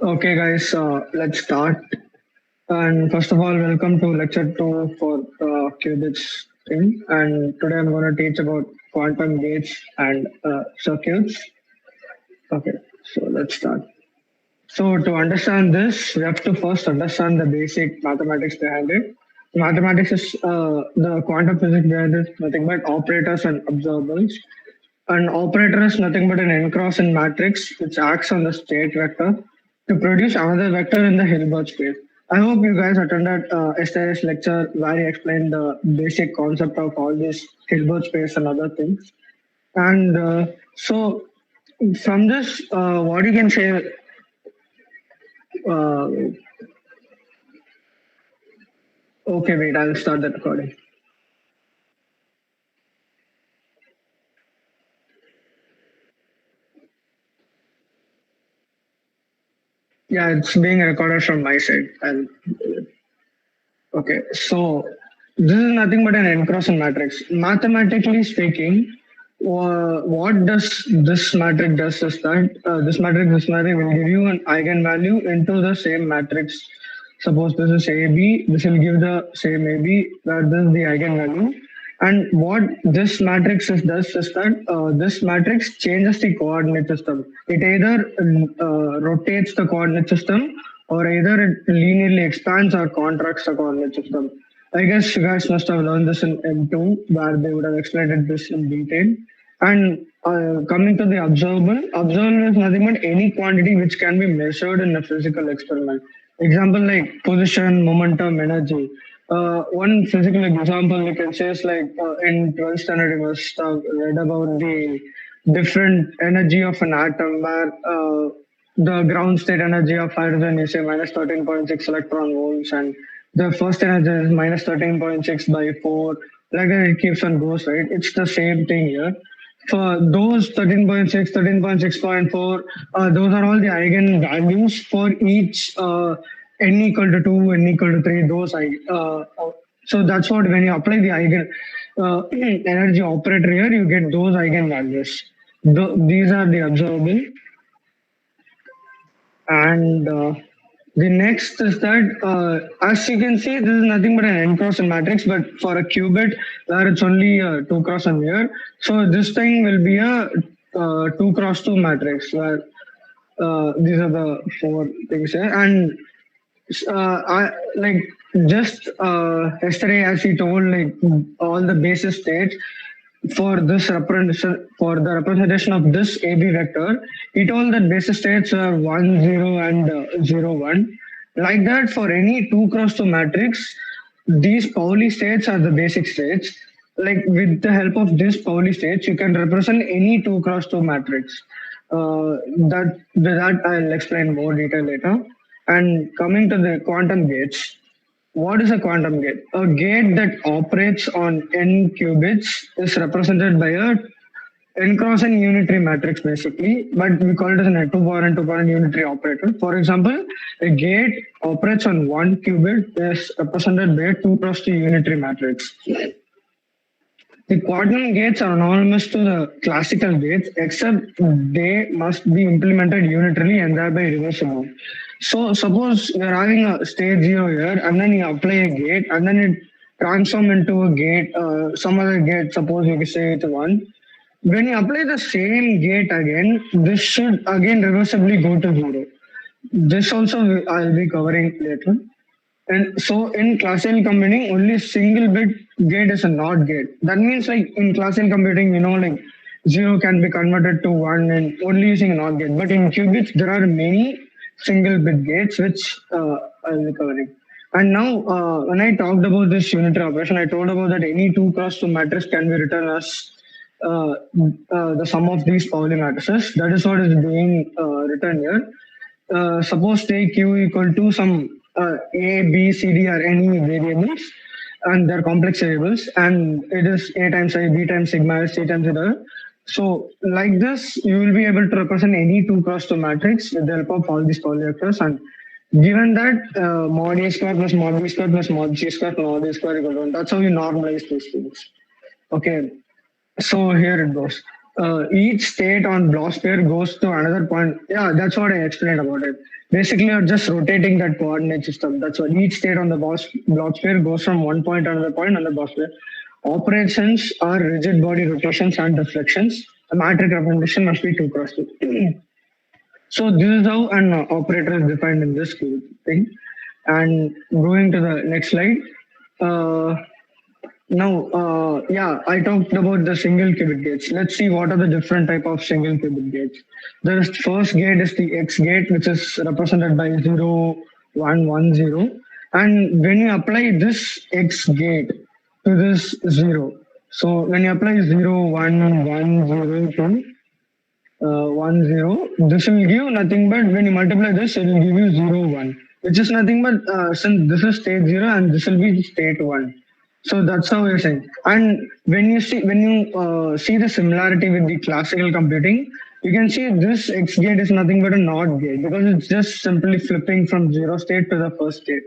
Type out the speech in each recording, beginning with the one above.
Okay, guys, let's start. And first of all, welcome to lecture two for qubits thing. And today I'm going to teach about quantum gates and circuits. Okay, so let's start. So to understand this, we have to first understand the basic mathematics behind it. Mathematics is the quantum physics behind it, nothing but operators and observables. An operator is nothing but an n-cross in matrix which acts on the state vector to produce another vector in the Hilbert space. I hope you guys attended yesterday's lecture where he explained the basic concept of all this Hilbert space and other things. And so from this, what you can say, uh, okay, wait, I'll start the recording. Yeah, it's being recorded from my side. Okay, so this is nothing but an n-cross matrix. Mathematically speaking, what does this matrix does is that this matrix will give you an eigenvalue into the same matrix. Suppose this is AB, this will give the same AB, where this is the eigenvalue. And what this matrix does is that this matrix changes the coordinate system. It either rotates the coordinate system or either it linearly expands or contracts the coordinate system. I guess you guys must have learned this in M2 where they would have explained this in detail. And coming to the observable is nothing but any quantity which can be measured in a physical experiment. Example like position, momentum, energy. One physical example you can say is like in 12th standard you must have read about the different energy of an atom where the ground state energy of hydrogen is say minus 13.6 electron volts and the first energy is minus 13.6 by 4. Like that it keeps on goes, right? It's the same thing here. For those 13.6, 13.6.4, those are all the eigen values for each n equal to 2, n equal to 3, those so that's what when you apply the eigen energy operator here, you get those eigenvalues. These are the observable. And the next is that, as you can see, this is nothing but an n-cross matrix, but for a qubit, where it's only a 2 cross and here. So this thing will be a 2 cross 2 matrix, where these are the four things here. And I like just yesterday, as he told, like all the basis states for this representation for the representation of this AB vector, he told that basis states are 1, 0, and 0, 1. Like that, for any 2 cross 2 matrix, these Pauli states are the basic states. Like with the help of this Pauli states, you can represent any 2 cross 2 matrix. That I'll explain more detail later. And coming to the quantum gates, what is a quantum gate? A gate that operates on n qubits is represented by a n cross n unitary matrix basically, but we call it as an 2 power n 2 power n unitary operator. For example, a gate operates on 1 qubit is represented by a 2 cross 2 unitary matrix. The quantum gates are anonymous to the classical gates, except they must be implemented unitarily and thereby reversible. So suppose you're having a state 0 here, and then you apply a gate, and then it transform into a gate, some other gate, suppose you can say it's 1. When you apply the same gate again, this should again reversibly go to 0. This also I'll be covering later. And so in classical computing, only single bit gate is a NOT gate. That means like in classical computing, like 0 can be converted to 1 and only using a NOT gate. But in qubits, there are many single bit gates which I'll be covering. And now when I talked about this unitary operation, I told about that any 2 cross 2 matrix can be written as the sum of these Pauli matrices. That is what is being written here. Suppose take Q equal to some A, B, C, D are any variables and they're complex variables and it is A times I, B times sigma, C times other. So like this, you will be able to represent any 2 cross 2 matrix with the help of all these Pauli vectors, and given that mod A square plus mod B square plus mod C square plus mod A square equal to 1. That's how you normalize these things. Okay, so here it goes. each state on block sphere goes to another point. Yeah, that's what I explained about it. Basically, you're just rotating that coordinate system. That's what each state on the block sphere goes from one point to another point on the block sphere. Operations are rigid body rotations and deflections. A metric representation must be 2 cross 2. So this is how an operator is defined in this thing. And going to the next slide. Uh, now, yeah, I talked about the single qubit gates. Let's see what are the different type of single qubit gates. The first gate is the X gate, which is represented by 0, 1, 1, 0. And when you apply this X gate to this 0, so when you apply 0, 1, 1, 0 to 1, 0, this will give nothing but when you multiply this, it will give you 0, 1, which is nothing but since this is state 0 and this will be state 1. So that's how you're saying. And when you see the similarity with the classical computing, you can see this X gate is nothing but a NOT gate because it's just simply flipping from 0 state to the first state.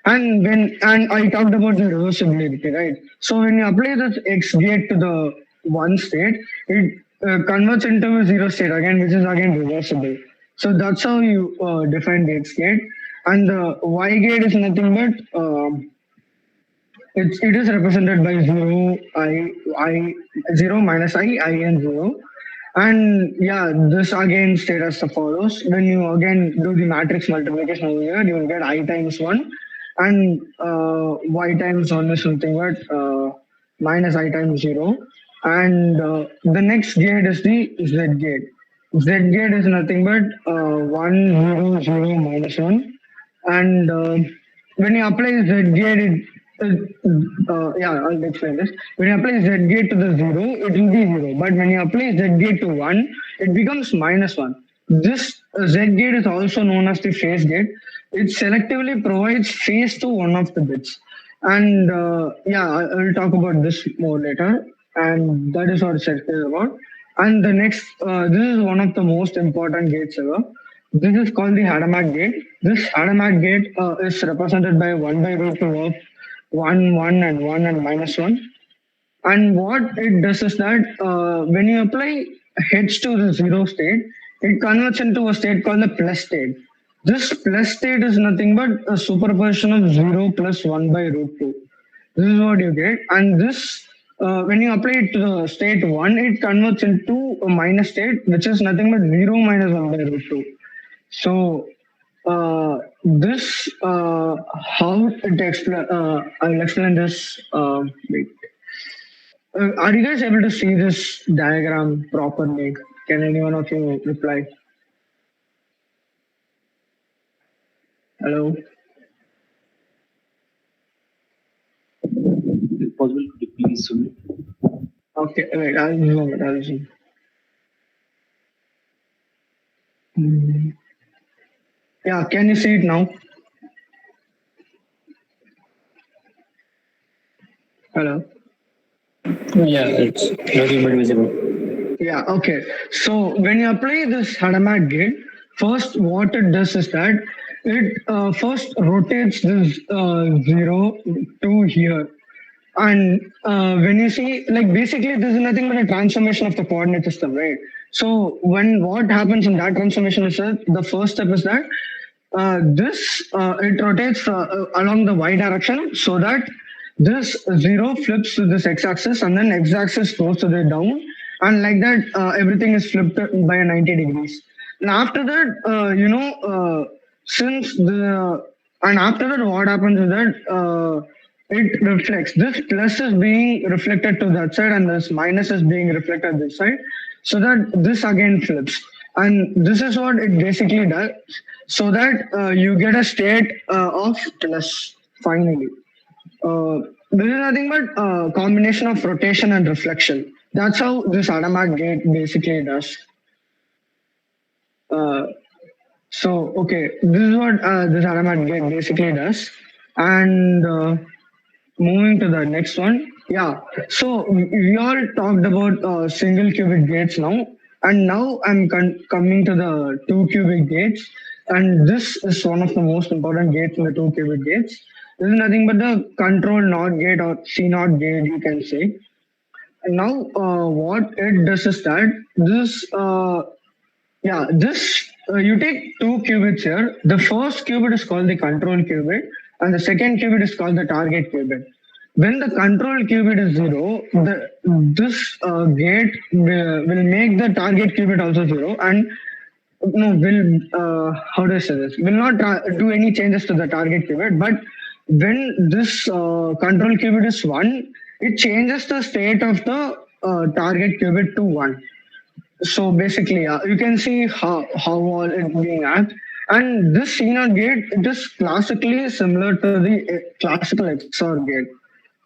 And I talked about the reversibility, right? So when you apply this X gate to the one state, it converts into a 0 state again, which is again reversible. So that's how you define the X gate. And the Y gate is nothing but it is represented by 0 minus I and 0. And yeah, this again state as follows. When you again do the matrix multiplication over here, you will get I times 1 and Y times 1 is something but minus I times 0. And the next gate is the Z gate. Z gate is nothing but 1, 0, 0, minus 1. And when you apply Z gate, yeah, I'll explain this. When you apply Z gate to the 0, it will be 0. But when you apply Z gate to 1, it becomes minus 1. This Z gate is also known as the phase gate. It selectively provides phase to one of the bits. And yeah, I will talk about this more later. And that is what set is about. And the next, this is one of the most important gates ever. This is called the Hadamard gate. This Hadamard gate is represented by 1 by root 2 of 1, 1, and 1 and minus 1. And what it does is that when you apply heads to the 0 state, it converts into a state called the plus state. This plus state is nothing but a superposition of 0 plus 1 by root 2. This is what you get. And this, when you apply it to the state 1, it converts into a minus state, which is nothing but 0 minus 1 by root 2. So this how it explain. I'll explain this. Wait. Are you guys able to see this diagram properly? Can anyone of you reply? Hello. If possible, could you please zoom in? Okay. Wait. I'll zoom it. I'll zoom. Yeah. Can you see it now? Hello. Yeah, it's very much visible. Yeah, okay. So when you apply this Hadamard gate, first what it does is that it first rotates this 0 to here. And when you see, like basically this is nothing but a transformation of the coordinate system, right? So when what happens in that transformation is that the first step is that it rotates along the y direction so that this 0 flips to this x-axis and then x-axis goes to the down, and like that everything is flipped by a 90 degrees. And after that, since the and after that what happens is that it reflects. This plus is being reflected to that side and this minus is being reflected this side, so that this again flips. And this is what it basically does, so that you get a state of plus finally. This is nothing but a combination of rotation and reflection. That's how this Hadamard gate basically does. So, okay, this is what this Hadamard gate basically does. And moving to the next one. Yeah, so we all talked about single qubit gates now. And now I'm coming to the 2 qubit gates. And this is one of the most important gates in the 2 qubit gates. This is nothing but the control NOT gate or C NOT gate, you can say. now what it does is that this you take two qubits here. The first qubit is called the control qubit, and the second qubit is called the target qubit. When the control qubit is zero, this gate will make the target qubit also zero, and no will how do I say this? Will not do any changes to the target qubit. But when this control qubit is one, it changes the state of the target qubit to one. So basically, you can see how all it being act. And this CNOT gate, it is classically similar to the classical XOR gate.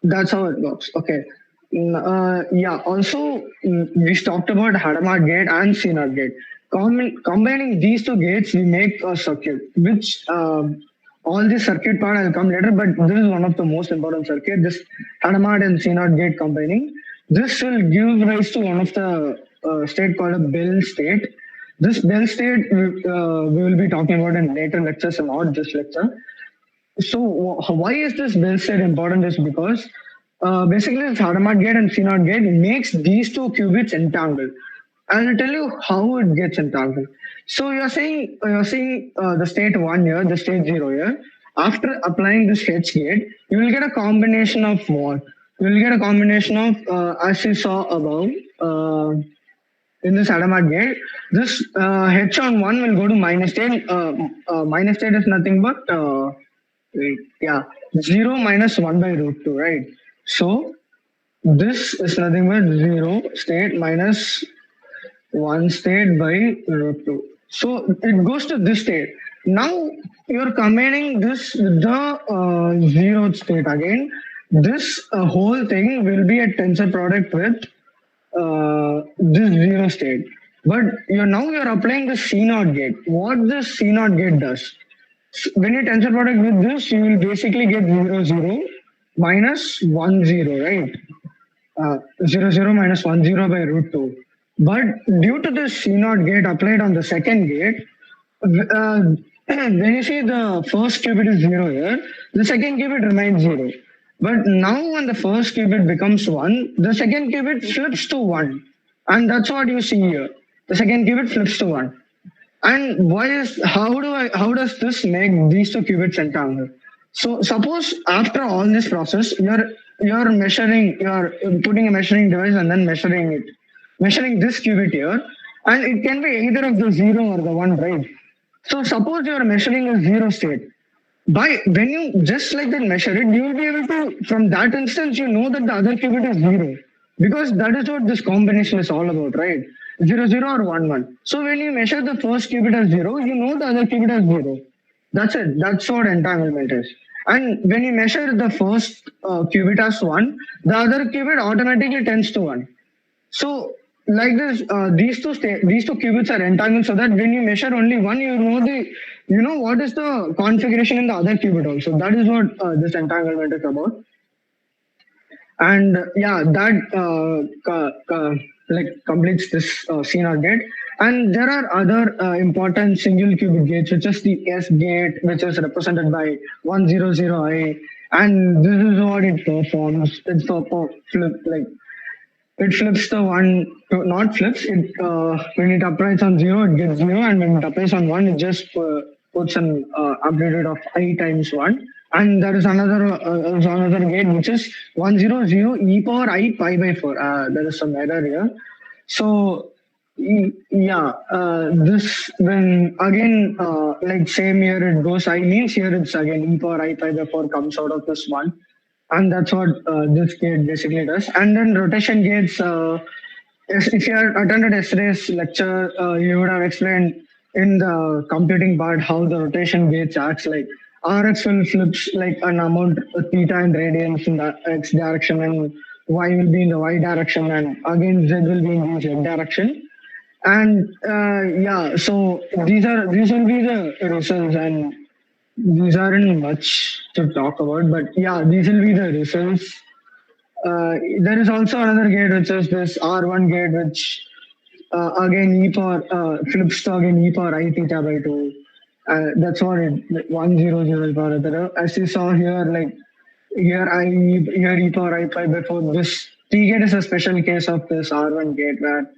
That's how it works. Okay. Yeah. Also, we talked about Hadamard gate and CNOT gate. Combining these two gates, we make a circuit, which all the circuit part I'll come later, but this is one of the most important circuit. This Hadamard and CNOT gate combining. This will give rise to one of the state called a Bell state. This Bell state we will be talking about in later lectures and not this lecture. So why is this Bell state important is because basically this Hadamard gate and CNOT gate makes these two qubits entangled. I'll tell you how it gets entangled. So you're saying the state one here, the state zero here. After applying this H gate, you will get a combination of what? You will get a combination of as you saw above. In this Hadamard gate, this H on 1 will go to minus 10. Minus 10 is nothing but, wait, yeah, 0 minus 1 by root 2, right? So this is nothing but 0 state minus 1 state by root 2. So it goes to this state. Now you're combining this with the zeroth state again. This whole thing will be a tensor product with this zero state. But you're applying the CNOT gate. What this CNOT gate does, when you tensor product with this, you will basically get 0 0 minus 1 0, right? 0 0 minus 1 0 by root 2. But due to this CNOT gate applied on the second gate, when you see the first qubit is 0 here, the second qubit remains 0. But now when the first qubit becomes 1, the second qubit flips to 1. And that's what you see here. The second qubit flips to 1. And how does this make these two qubits entangled? So suppose after all this process, you're putting a measuring device and then measuring this qubit here, and it can be either of the 0 or the 1, right? So suppose you're measuring a 0 state. When you just like that measure it, you will be able to, from that instance, you know that the other qubit is 0. Because that is what this combination is all about, right? 0 0 or 1 1. So when you measure the first qubit as 0, you know the other qubit as 0. That's it. That's what entanglement is. And when you measure the first qubit as 1, the other qubit automatically tends to 1. So like this, these two qubits are entangled so that when you measure only one, you know what is the configuration in the other qubit also. That is what this entanglement is about. And yeah, that like completes this CNOT gate. And there are other important single qubit gates, which is the S gate, which is represented by 100I. And this is what it performs. It's it flips the one, not flips. It when it applies on 0, it gets 0, and when it applies on 1, it just puts an amplitude of I times 1. And there is another gate which is 100 e power I pi by 4. There is some error here. So yeah, this when again like same here it goes I means here it's again e power I pi by 4 comes out of this one. And that's what this gate basically does. And then rotation gates, if you had attended yesterday's lecture, you would have explained in the computing part how the rotation gates acts. Like Rx will flips like an amount of theta and radians in the X direction, and Y will be in the Y direction, and again Z will be in the Z direction. And yeah, so these will be the results, and these aren't much to talk about, but yeah, these will be the results. There is also another gate which is this R1 gate, which again e power flips to again e power I theta by 2. That's what it 100 power. As you saw here, like here e power I pi by 4. This T gate is a special case of this R1 gate where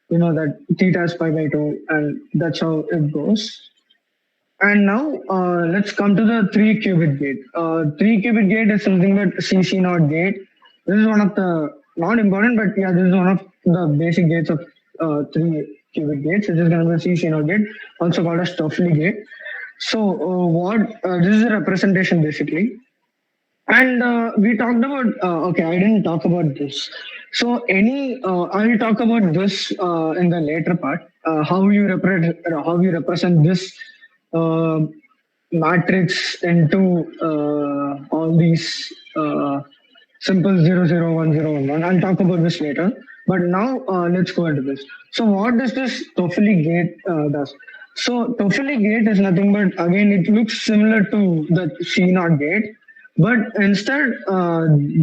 that theta is pi by 2, and that's how it goes. And now let's come to the 3-qubit gate. 3-qubit gate is something that CC naught gate. This is one of the, not important, but yeah, this is one of the basic gates of 3-qubit gates. It is going to be CC naught gate, also called as Toffoli gate. So this is a representation basically. And we talked about, okay, I didn't talk about this. So I'll talk about this in the later part, how you represent this uh, matrix into all these simple 0, 0, 1, 0, 1. I'll talk about this later. But now let's go into this. So what does this Toffoli gate does? So Toffoli gate is nothing but, again, it looks similar to the C naught gate, but instead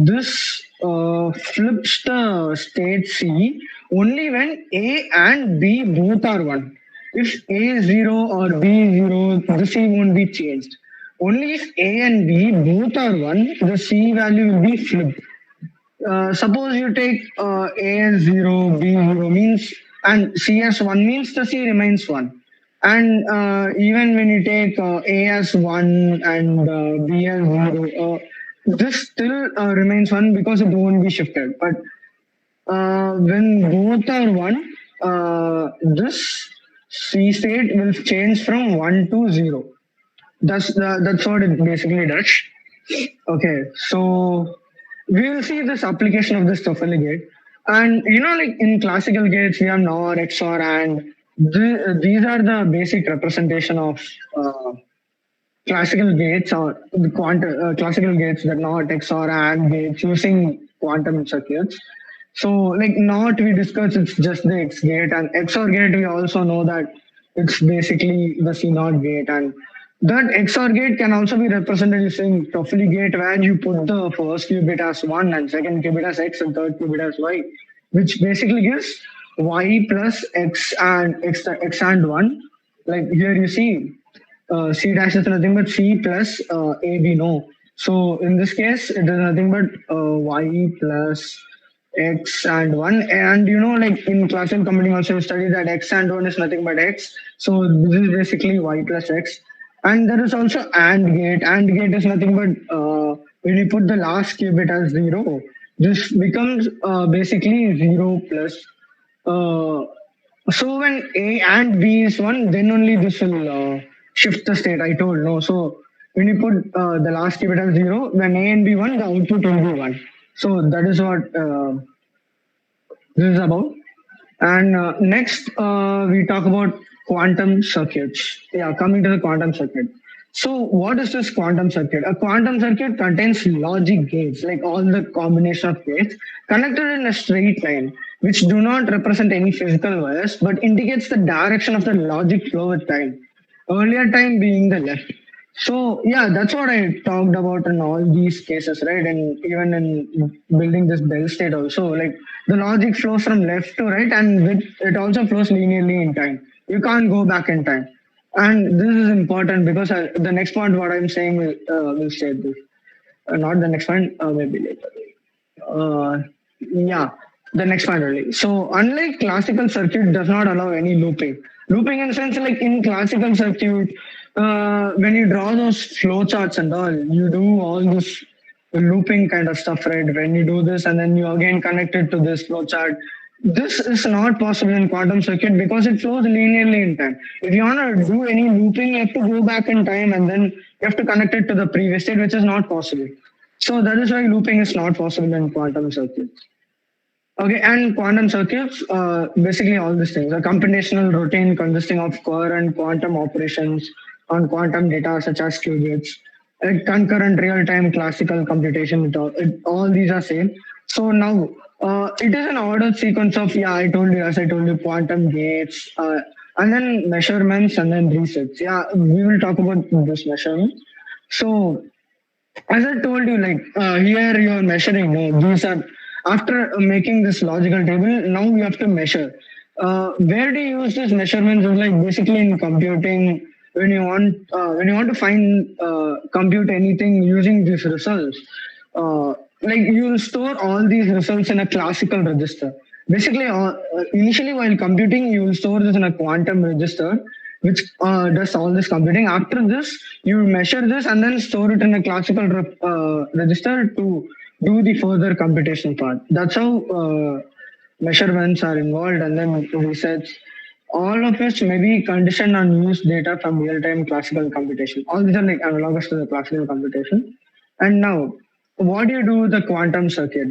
this flips the state C only when A and B both are 1. If A is 0 or B is 0, the C won't be changed. Only if A and B both are 1, the C value will be flipped. Suppose you take A as 0, B 0 means, and C as 1 means the C remains 1. And even when you take A as 1 and B as 0, this still remains 1 because it won't be shifted. But when both are 1, this C state will change from 1 to 0. That's what it basically does. Okay, so we will see this application of this Toffoli gate. And like in classical gates, we have NOR, XOR, and these are the basic representation of classical gates, or the quantum classical gates, that NOT, XOR, AND gates using quantum circuits. So like NOT we discussed, it's just the X gate, and XOR gate we also know that it's basically the C naught gate, and that XOR gate can also be represented using Toffoli gate, where you put the first qubit as 1 and second qubit as X and third qubit as Y, which basically gives Y plus X and X and 1. Like here you see C dash is nothing but C plus A we know. So in this case, it is nothing but Y plus X and 1. And like in classical computing also we study that X and 1 is nothing but X. So this is basically Y plus X. And there is also AND gate. AND gate is nothing but when you put the last qubit as 0, this becomes basically 0 plus. So when A and B is 1, then only this will shift the state, I told. No, so when you put the last qubit as 0, when A and B 1, the output will be 1. So that is what this is about. And next, we talk about quantum circuits. Yeah, coming to the quantum circuit. So what is this quantum circuit? A quantum circuit contains logic gates, like all the combination of gates, connected in a straight line, which do not represent any physical wires, but indicates the direction of the logic flow with time. Earlier time being the left. So yeah, that's what I talked about in all these cases, right? And even in building this Bell state also, like the logic flows from left to right, and it also flows linearly in time. You can't go back in time. And this is important because the next point what I'm saying will state this. Not the next point, maybe later. Yeah, the next point only. So unlike classical circuit does not allow any looping. Looping in the sense like in classical circuit, when you draw those flow charts and all, you do all this looping kind of stuff, right? When you do this and then you again connect it to this flow chart. This is not possible in quantum circuit because it flows linearly in time. If you want to do any looping, you have to go back in time and then you have to connect it to the previous state, which is not possible. So that is why looping is not possible in quantum circuits. Okay, and quantum circuits, basically all these things. A computational routine consisting of coherent quantum operations on quantum data such as qubits, a concurrent real-time classical computation, all these are same. So now it is an ordered sequence of, I told you, quantum gates, and then measurements and then resets. Yeah, we will talk about this measurements. So as I told you, like here you are measuring, these are, after making this logical table, now you have to measure. Where do you use these measurements? Like basically in computing, when you want to find compute anything using these results, like you'll store all these results in a classical register. Basically, initially while computing, you will store this in a quantum register, which does all this computing. After this, you measure this and then store it in a classical register to do the further computation part. That's how measurements are involved, and then research. All of which may be conditioned on used data from real-time classical computation. All these are like analogous to the classical computation. And now, what do you do with the quantum circuit?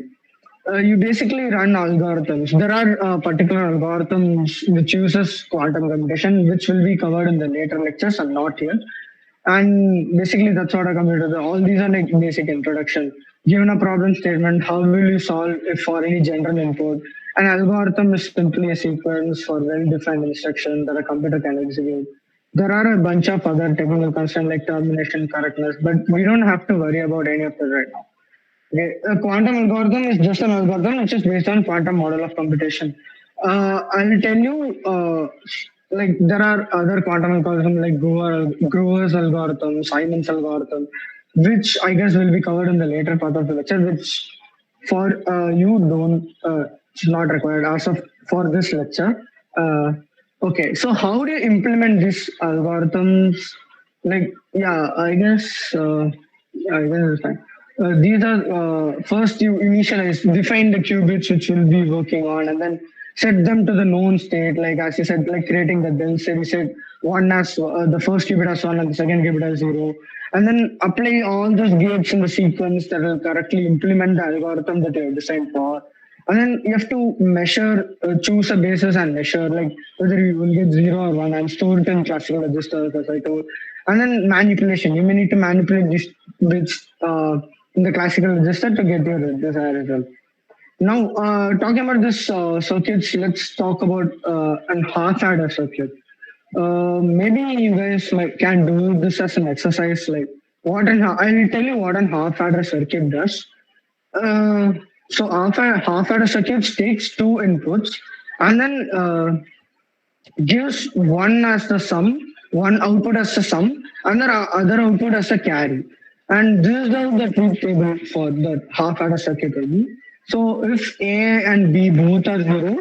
You basically run algorithms. There are particular algorithms which uses quantum computation, which will be covered in the later lectures and not here. And basically, that's what a computer does. All these are like basic introduction. Given a problem statement, how will you solve it for any general input? An algorithm is simply a sequence for well-defined instruction that a computer can execute. There are a bunch of other technical constraints like termination, correctness, but we don't have to worry about any of that right now. Okay. A quantum algorithm is just an algorithm which is based on quantum model of computation. I'll tell you, like there are other quantum algorithms like Grover's algorithm, Simon's algorithm, which I guess will be covered in the later part of the lecture, which for you don't, it's not required as of for this lecture. Okay, so how do you implement these algorithms? Like, yeah, I guess it's fine. These are first you initialize, define the qubits which will be working on, and then set them to the known state. Like as you said, like creating the bells. We said one has the first qubit has one and the second qubit has zero, and then apply all those gates in the sequence that will correctly implement the algorithm that you have designed for. And then you have to measure, choose a basis and measure, like whether you will get zero or one, and store it in classical registers, as I told. And then manipulation. You may need to manipulate these bits in the classical register to get your desired result. Now, talking about this circuits, let's talk about an half adder circuit. Maybe you guys can do this as an exercise. Like I'll tell you what an half adder circuit does. Uh, so half adder circuit takes two inputs and then gives one as the sum, one output as the sum, and the other output as a carry. And this is how the truth table for the half adder circuit will be. So if A and B both are zero,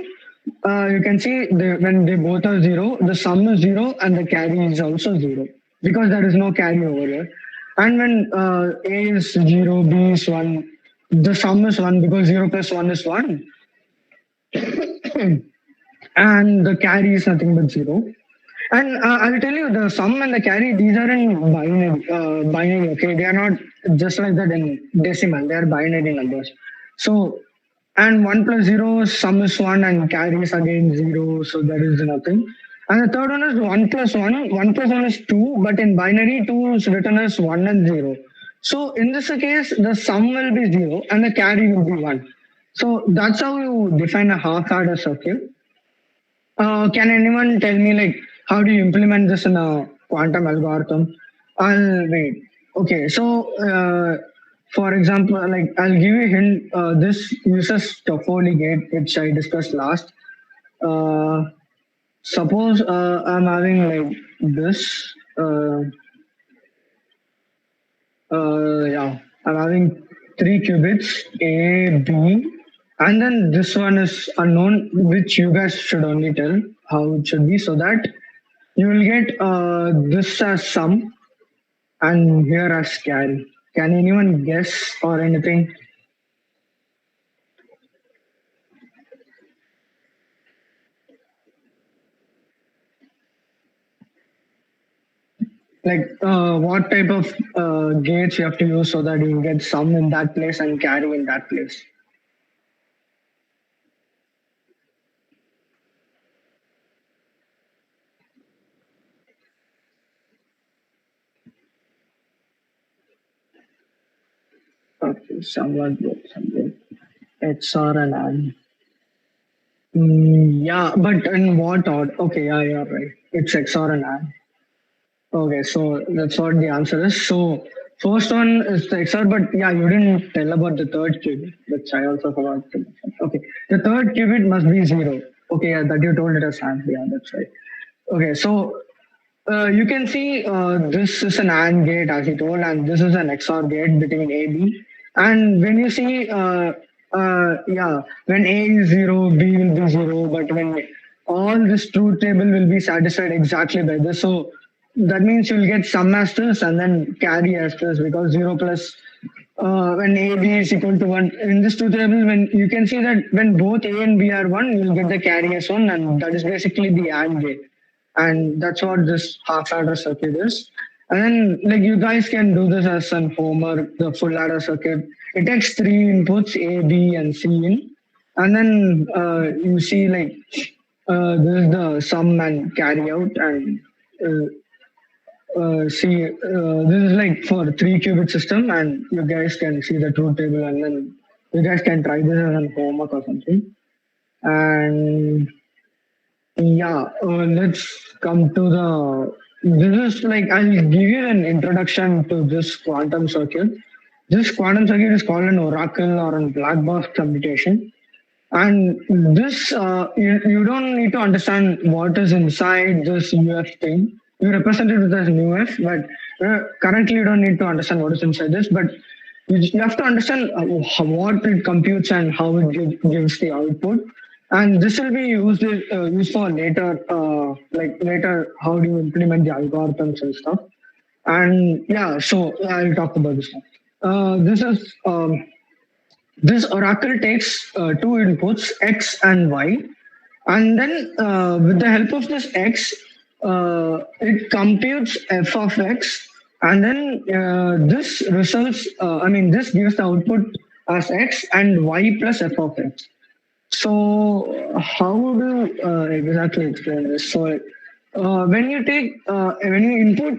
you can see when they both are zero, the sum is zero and the carry is also zero because there is no carry over here. And when A is zero, B is one, the sum is one because zero plus one is one. And the carry is nothing but zero. And I'll tell you, the sum and the carry, these are in binary, okay? They are not just like that in decimal, they are binary numbers. So, and 1 plus 0, sum is 1 and carry is again 0, so there is nothing. And the third one is 1 plus 1, 1 plus 1 is 2, but in binary 2 is written as 1 and 0. So in this case, the sum will be 0 and the carry will be 1. So that's how you define a half adder circuit. Can anyone tell me like how do you implement this in a quantum algorithm? I'll wait. Okay, so for example, like I'll give you a hint. This uses Toffoli gate, which I discussed last. Suppose I'm having like this. Yeah, I'm having three qubits A, B, and then this one is unknown, which you guys should only tell how it should be, so that you will get this as sum and here as carry. Can anyone guess or anything? Like what type of gates you have to use so that you get sum in that place and carry in that place? Okay, somewhat good, somewhat. XOR and AND. Yeah, but in what order? Okay, yeah, you're right. It's XOR and AND. Okay, so that's what the answer is. So first one is the XOR, but yeah, you didn't tell about the third qubit, which I also forgot to mention. Okay, the third qubit must be zero. Okay, yeah, that you told it as AND. Yeah, that's right. Okay, so you can see this is an AND gate as you told, and this is an XOR gate between A B. And when you see, yeah, when A is zero, B will be zero, but when all this truth table will be satisfied exactly by this. So that means you'll get sum as this and then carry as this because zero plus when A B is equal to one in this truth table, when you can see that when both A and B are one, you'll get the carry as one, and that is basically the AND gate, and that's what this half adder circuit is. And then like you guys can do this as an homework, the full adder circuit. It takes three inputs A, B, and C in, and then you see like this is the sum and carry out, and uh, see this is like for three qubit system, and you guys can see the truth table, and then you guys can try this as an homework or something. And yeah, let's come to the. This is like I'll give you an introduction to this quantum circuit. This quantum circuit is called an oracle or a black box computation. And this, you don't need to understand what is inside this UF thing. You represent it with as UF, but currently you don't need to understand what is inside this. But you have to understand what it computes and how it gives the output. And this will be used for later, like later, how do you implement the algorithms and stuff. And yeah, so I'll talk about this one. This oracle takes two inputs, x and y, and then with the help of this x, it computes f of x, and then this results, this gives the output as x and y plus f of x. So how do you exactly explain this? So when you input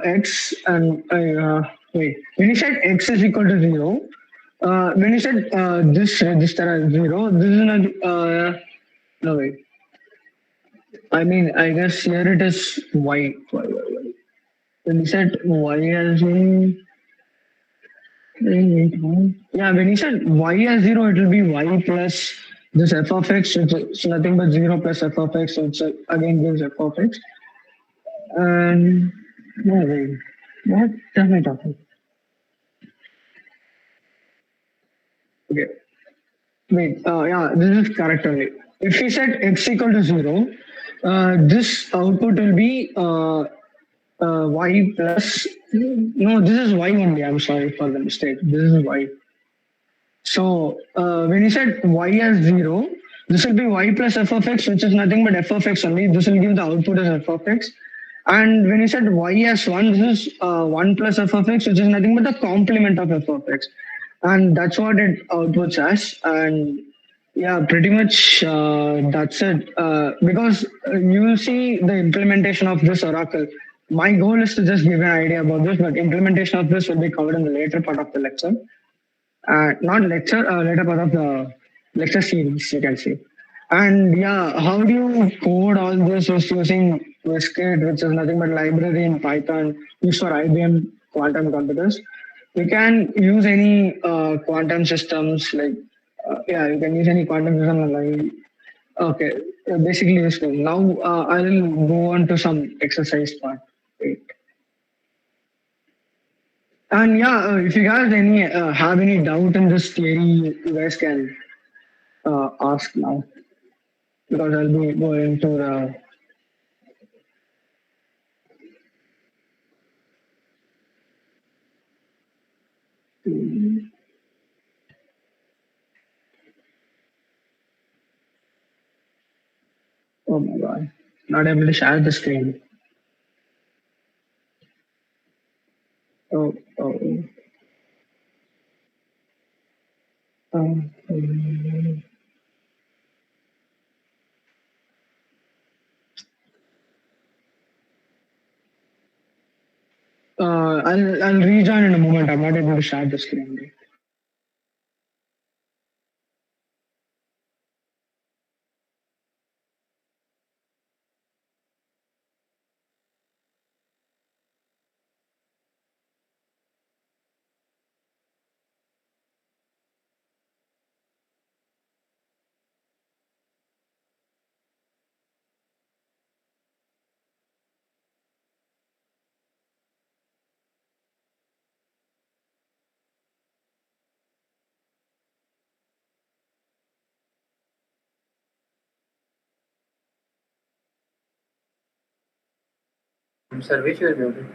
x and when you set x is equal to zero, when you said this register as zero, this is not. No wait. I mean, I guess here it is y. When you said y as zero, yeah, when you said y as zero, it will be y plus this f of x, which is nothing but zero plus f of x, which again gives f of x. And no wait, what am I talking? Okay. Wait, yeah, this is correct only. If we set x equal to zero, this output will be y plus. No, this is y only. I'm sorry for the mistake. This is y. So when you said y as zero, this will be y plus f of x, which is nothing but f of x only. This will give the output as f of x. And when you said y as 1, this is 1 plus f of x, which is nothing but the complement of f of x. And that's what it outputs as. And yeah, pretty much that's it. Because you will see the implementation of this oracle. My goal is to just give an idea about this, but implementation of this will be covered in the later part of the lecture. Not lecture, later part of the lecture series, you can see. And yeah, how do you code all this is using Qiskit, which is nothing but library in Python used for IBM quantum computers. You can use any quantum systems like, yeah, you can use any quantum system like, okay, basically useful. Now I will go on to some exercise part. Wait. And yeah, if you guys any have any doubt in this theory, you guys can ask now because I'll be going to the. Oh my god, not able to share the screen. Oh, oh. Um, I'll rejoin in a moment. I'm not able to share the screen. Sarvesh, you are muted.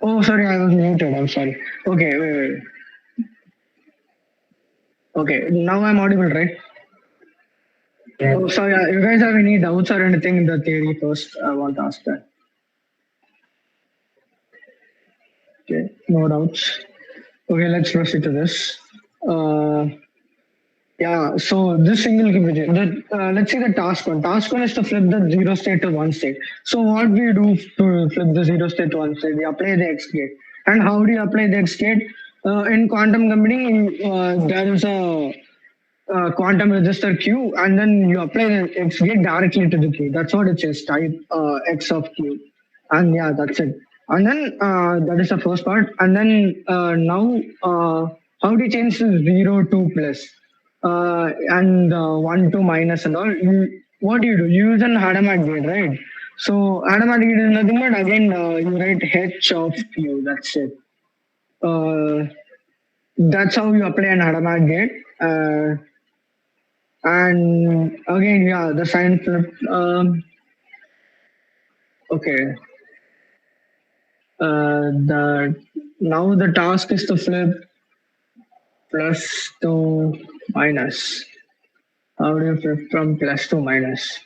Oh, sorry, I was muted. I'm sorry. Okay, wait. Okay, now I'm audible, right? Yeah. Oh, sorry. You guys have any doubts or anything in the theory first? I want to ask that. Okay, no doubts. Okay, let's proceed to this. Uh, yeah, so this single qubit, let's see the task one. Task one is to flip the zero state to one state. So what we do to flip the zero state to one state? We apply the X gate. And how do you apply the X gate? In quantum computing, there is a quantum register Q, and then you apply the X gate directly to the Q. That's what it says, type X of Q. And yeah, that's it. And then that is the first part. And then now, how do you change to 0 to plus? And 1 to minus and all? What do? You use an Hadamard gate, right? So Hadamard gate is nothing but again, you write H of Q. That's it. That's how you apply an Hadamard gate. And again, yeah, the sign flip. Okay. The Now the task is to flip plus to minus. How do you flip from plus to minus?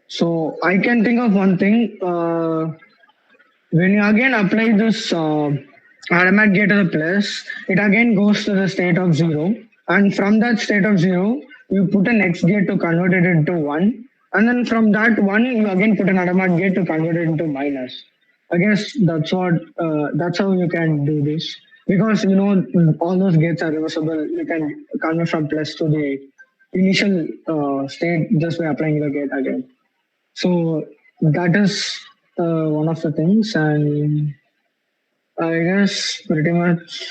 So I can think of one thing. When you again apply this automatic gate to the plus, it again goes to the state of zero. And from that state of zero, you put an X gate to convert it into one. And then from that one, you again put an automatic gate to convert it into minus. I guess that's how you can do this. Because all those gates are reversible. You can convert from plus to the initial state just by applying the gate again. So that is one of the things, and I guess pretty much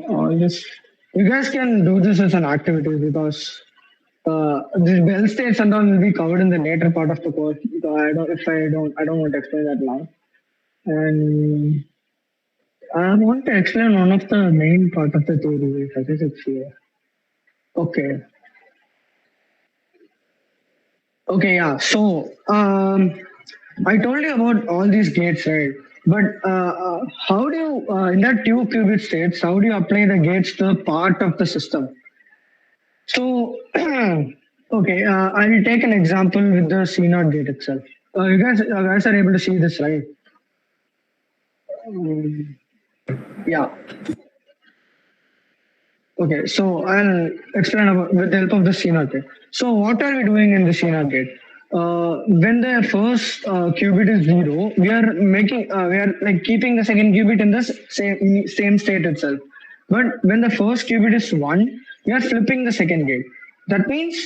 all this. You guys can do this as an activity because the bell states and all will be covered in the later part of the course. So I don't want to explain that now. And I want to explain one of the main part of the theory. I guess it's here. Okay. Okay, yeah. So, I told you about all these gates, right? But how do you, in that two qubit states, how do you apply the gates to a part of the system? So, okay, I'll take an example with the C0 gate itself. You guys are able to see this, right? Yeah. Okay, so I'll explain about with the help of the CNOT gate. So what are we doing in the CNOT gate? When the first qubit is zero, we are like keeping the second qubit in the same state itself. But when the first qubit is one, we are flipping the second gate. That means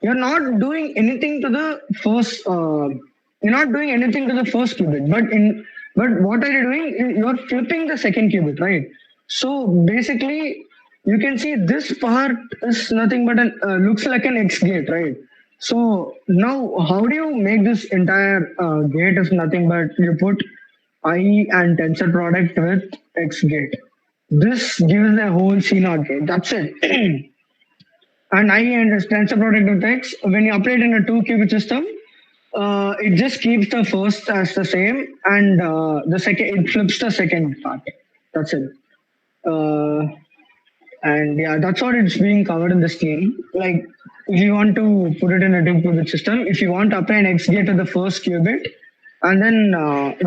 you're not doing anything to the first. You're not doing anything to the first qubit, but what are you doing? You're flipping the second qubit, right? So basically, you can see this part is nothing but an looks like an X gate, right? So now, how do you make this entire gate is nothing but you put I and tensor product with X gate. This gives a whole CNOT gate. That's it. And I and tensor product with X. When you apply it in a two qubit system, it just keeps the first as the same, and the second it flips the second part. That's it. Uh, and yeah, that's what it's being covered in the scheme. Like, if you want to put it in a two qubit system, if you want to apply an X gate to the first qubit, and then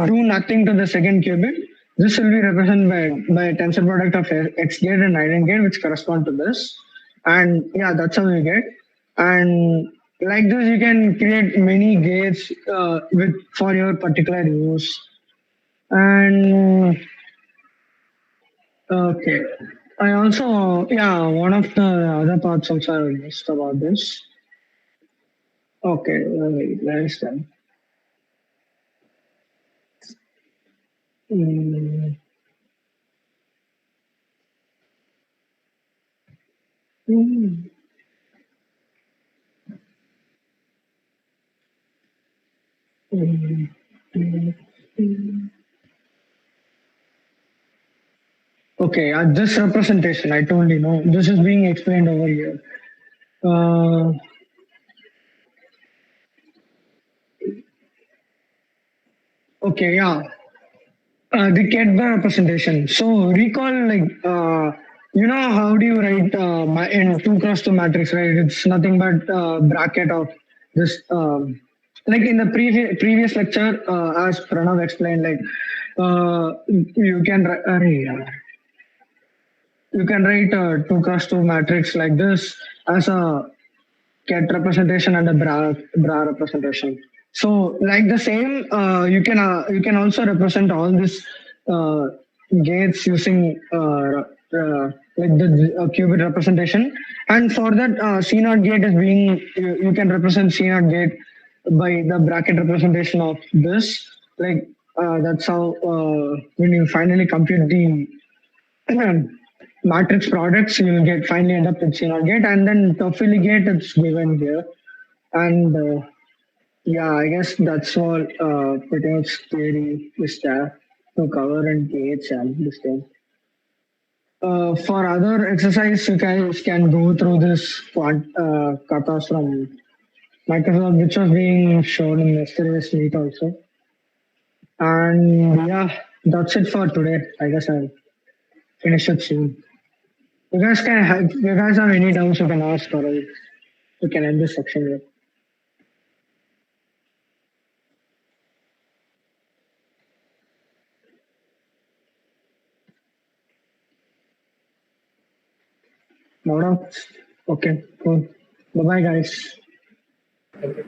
do nothing to the second qubit, this will be represented by a tensor product of X gate and iron gate, which correspond to this. And yeah, that's how you get. And like this, you can create many gates with for your particular use. And okay. I also, yeah, one of the other parts also I missed about this. Okay, wait, where is that? Mm, mm, mm, mm, mm. Okay, this representation, I told you, no, this is being explained over here. Uh, okay, yeah. The Kedma representation. So recall, like, how do you write in 2 cross 2 matrix, right? It's nothing but bracket of this. Like in the previous lecture, as Pranav explained, like you can you can write a 2 cross 2 matrix like this as a cat representation and a bra representation. So like the same, you can also represent all these uh, gates using like the qubit representation. And for that, C naught gate is being you can represent C naught gate by the bracket representation of this. Like that's how when you finally compute the matrix products, you will get finally end up with C naught gate, and then Toffoli gate it's given here. And yeah, I guess that's all pretty much theory is there to cover in gates and this thing. For other exercise, you guys can go through this katas from Microsoft, which was being shown in yesterday's meet also. And yeah, that's it for today. I guess I'll finish it soon. If you guys have any doubts, you can ask, or we can end this section here. No doubts? Okay, cool. Bye bye, guys. Okay.